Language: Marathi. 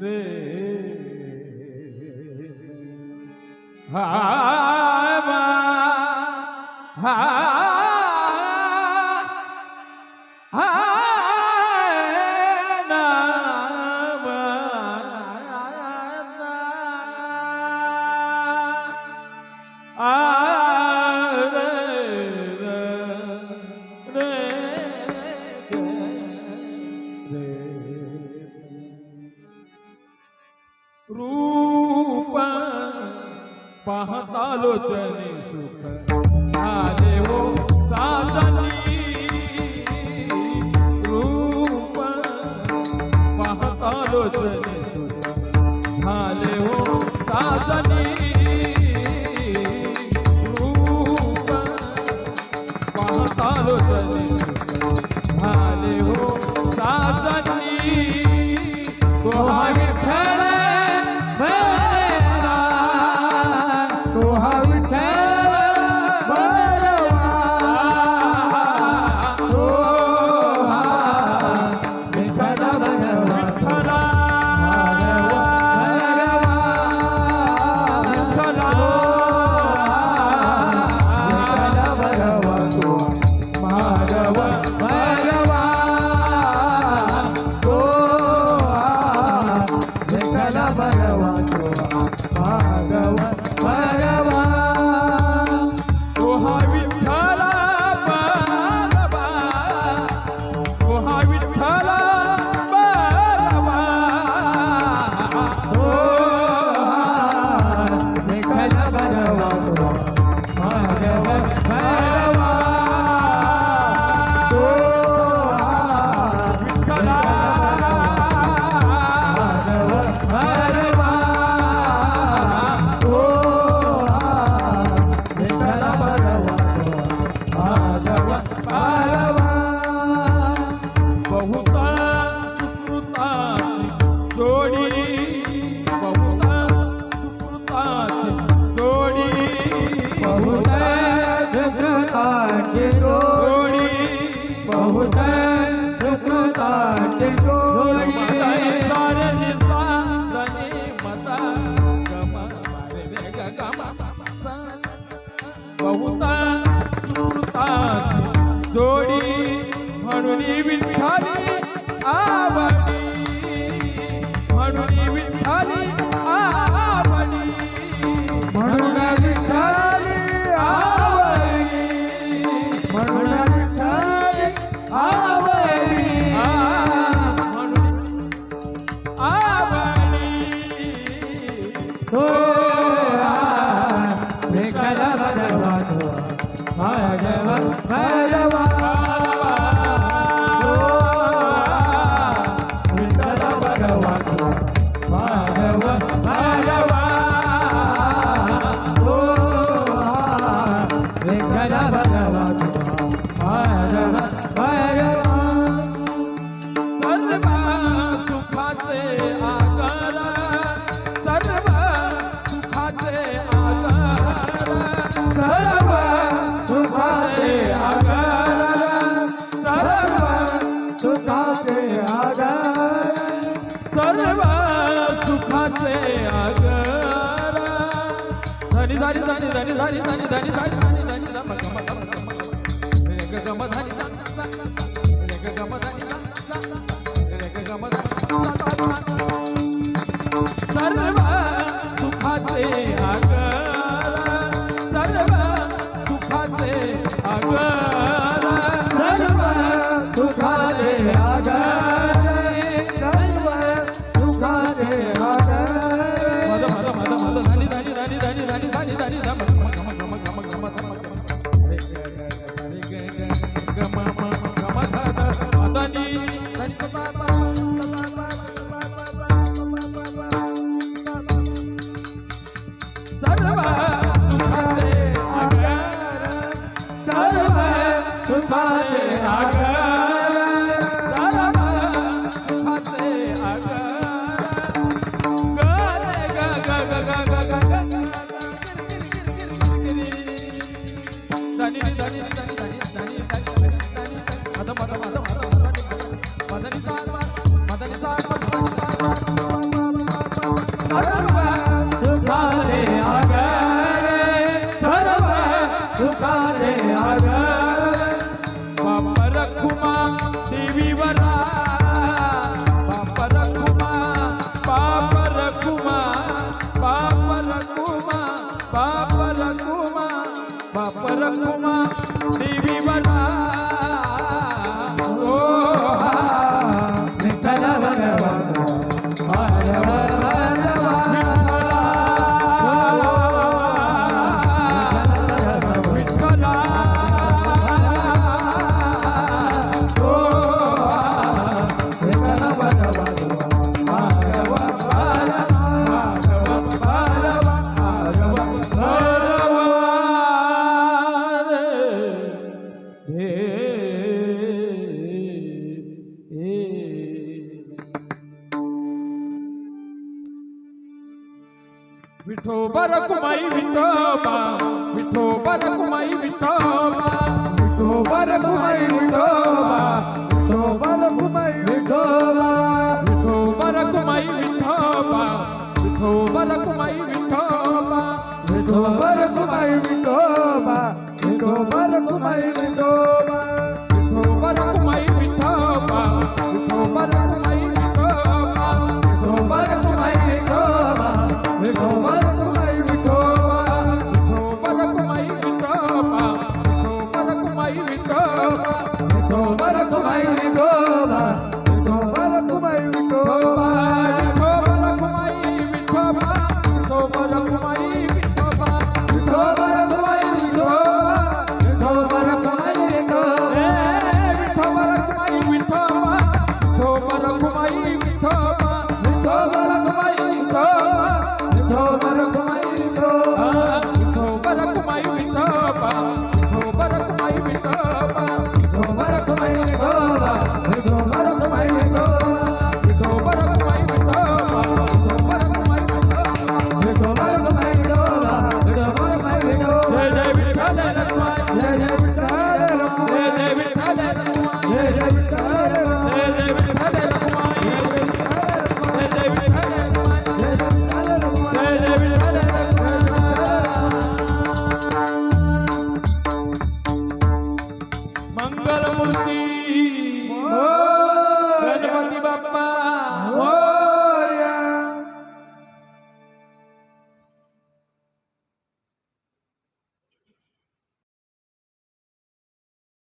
रे हा बा हा हा ना बा ना आ रे रे रे रूप पाहता लोचनी सुख झाले हो साजनी रूप पाहता लोचनी सुख झाले हो साजनी रूप पाहता लोचनी सुख झाले हो साजनी तोहा विठ्ठल बहुता सुकृताची जोडी म्हणून विठ्ठली आवडी म्हणून विठ्ठली आवडी म्हणून विठ्ठली आवडी म्हणून विठ्ठली आवडी म्हणून आवडी हो सर्व सुखाचे आगर धनी झाली धनी धनी झाली धनी धनी झाली धनी धनी ग गम धनी ग गम धनी ग गम सर्व सुखाचे आगर सर्व सुखाचे आगर सर्व सुखाचे आगर विठोबा रखुमाई विठोबा विठोबा रखुमाई विठोबा विठोबा रखुमाई विठोबा विठोबा रखुमाई विठोबा विठोबा रखुमाई विठोबा विठोबा रखुमाई विठोबा विठोबा रखुमाई विठोबा विठोबा रखुमाई विठोबा विठोबा रखुमाई विठोबा विठोबा रखुमाई